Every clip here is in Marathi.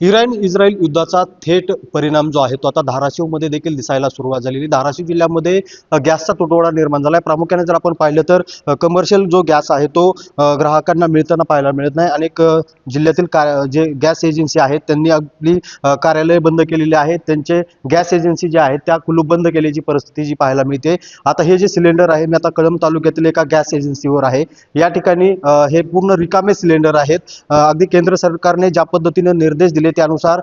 इराण इस्रायल युद्धाचा थेट परिणाम जो आहे तो आता धाराशिवमध्ये देखील दिसायला सुरुवात झालेली. धाराशिव जिल्ह्यामध्ये गॅसचा तुटवडा निर्माण झालाय. प्रामुख्याने जर आपण पाहिलं तर कमर्शियल जो गॅस आहे तो ग्राहकांना मिळताना पाहायला मिळत नाही. अनेक जिल्ह्यातील जे गॅस एजन्सी आहेत त्यांनी आपली कार्यालय बंद केलेली आहेत. त्यांचे गॅस एजन्सी जे आहेत त्या कुलूप बंद केल्याची परिस्थिती जी पाहायला मिळते. आता हे जे सिलेंडर आहे, मी आता कळंब तालुक्यातील एका गॅस एजन्सीवर आहे. या ठिकाणी हे पूर्ण रिकामे सिलेंडर आहेत. अगदी केंद्र सरकारने ज्या पद्धतीने निर्देश दिले त्यानुसार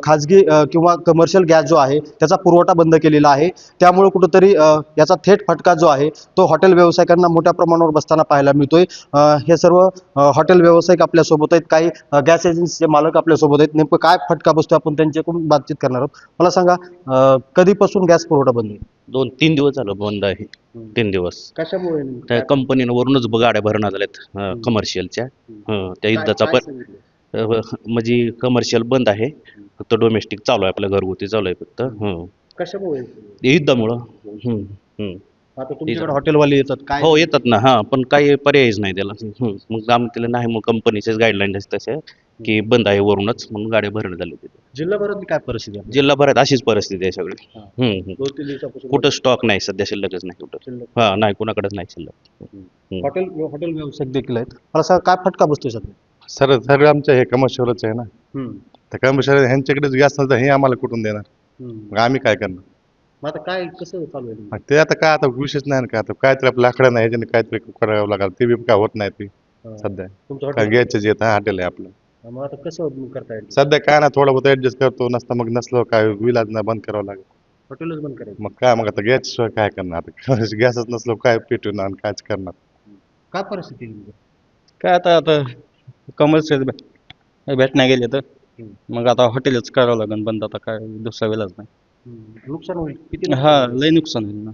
खाजगी किंवा कमर्शियल गॅस जो आहे त्याचा पुरवठा बंद केलेला आहे. त्यामुळे कुठेतरी याचा थेट फटका जो आहे तो हॉटेल व्यावसायिकांना मोठ्या प्रमाणावर बसताना पाहायला मिळतोय. हे सर्व हॉटेल व्यावसायिक आपल्यासोबत आहेत, काही गॅस एजन्सीचे मालक आपल्यासोबत आहेत. नेमकं काय फटका बसतो आपण त्यांच्याकडून बातचीत करणार आहोत. मला सांगा, कधीपासून गॅस पुरवठा बंद आहे? 2-3 दिवस झालं बंद आहे. 3 दिवस कशामुळे? त्या कंपनीनं वरूनच गाड्या भरणार झाल्यात कमर्शियलच्या. त्या युद्धाचा म्हणजे कमर्शियल बंद आहे, फक्त डोमेस्टिक चालू आहे, आपल्या घरगुती चालू आहे फक्त. कशामुळे? युद्धामुळं. आता तुमच्याकडे हॉटेलवाले येतात काय? हो येतात ना. पण काही पर्यायच नाही त्याला. मग आम्ही त्याला नाही, मग कंपनीचेच गाईडलाईन तसे की बंद आहे वरूनच, म्हणून गाड्या भरणं झाली तिथे. जिल्हाभरातली काय परिस्थिती आहे? जिल्हाभरात अशीच परिस्थिती आहे सगळी. 2-3 दिवसापासून कुठं स्टॉक नाही सध्या, शिल्लकच नाही कुठं. नाही कुणाकडेच नाही शिल्लक. हॉटेल व्यावसायिक देखील आहेत. मला सांगा, काय फटका बसतोय सध्या? सर आमच्या हे कमर्शियलच आहे ना. तर कमर्शियल ह्यांच्याकडेच गॅस नसतं, हे आम्हाला कुठून देणार? मग आम्ही काय करणार? मग आता काय कसं चालू आहे? मग ते आता काय, आता विशेष नाही ना. काय आता काहीतरी आपलं लाकडं नाही, ह्याच्याने काहीतरी करावं लागेल. ते बी काय होत नाही ते सध्या. तुमचं काय हॉटेल गॅसचे जे हॉटेल आहे आपलं. मग आता कसं करता येईल? सध्या काय ना, थोडं बहुत ऍडजस्ट करतो. नसतं मग नसलं काय विलाज ना, बंद करावं लागेल. हॉटेलच बंद करायचं? मग काय, मग आता गॅस शिवाय काय करणार? आता गॅसच नसलं काय पेटून आणि कायच करणार? काय परिस्थिती आहे? काय आता कमर्शियल भेटण्या गेले तर मग आता हॉटेलच करावं लागेल बंद. आता काय दुसरा वेळच नाही. नुकसान होईल किती? हा लय नुकसान होईल ना.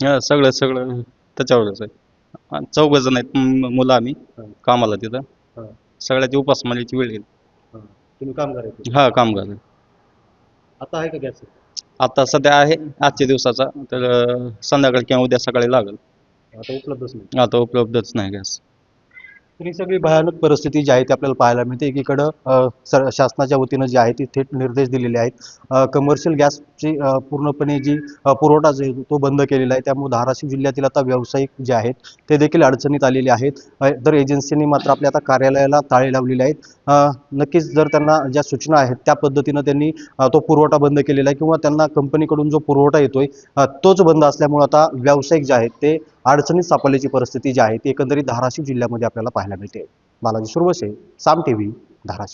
हा सगळं त्याच्यावरच आहे. 4 जण आहेत मुलं आम्ही कामाला तिथं. सगळ्याची उपासमारीची वेळ येईल. तुम्ही काम करायचं? हा कामगार. आता आहे का गॅस? आता सध्या आहे आजच्या दिवसाचा, तर संध्याकाळी किंवा उद्या सकाळी लागेल. आता उपलब्धच नाही? आता उपलब्धच नाही गॅस. तर ही सगळी भयानक परिस्थिती जी आहे ती आपल्याला पाहायला मिळते. एकीकडं शासनाच्या वतीनं जे आहे ती थेट निर्देश दिलेले आहेत. कमर्शियल गॅसची पूर्णपणे जी पुरवठा जो आहे तो बंद केलेला आहे. त्यामुळे धाराशिव जिल्ह्यातील आता व्यावसायिक जे आहेत ते देखील अडचणीत आलेले आहेत. तर एजन्सींनी मात्र आपल्या आता कार्यालयाला ताळे लावलेले आहेत. नक्कीच जर त्यांना ज्या सूचना आहेत त्या पद्धतीनं त्यांनी तो पुरवठा बंद केलेला आहे किंवा त्यांना कंपनीकडून जो पुरवठा येतोय तोच बंद असल्यामुळे आता व्यावसायिक जे आहेत ते अडचणीत सापडल्याची परिस्थिती जी आहे ती एकंदरीत धाराशिव जिल्ह्यामध्ये आपल्याला पाहायला मिळते. बालाजी सुरवसे, साम टीव्ही, धाराशिव.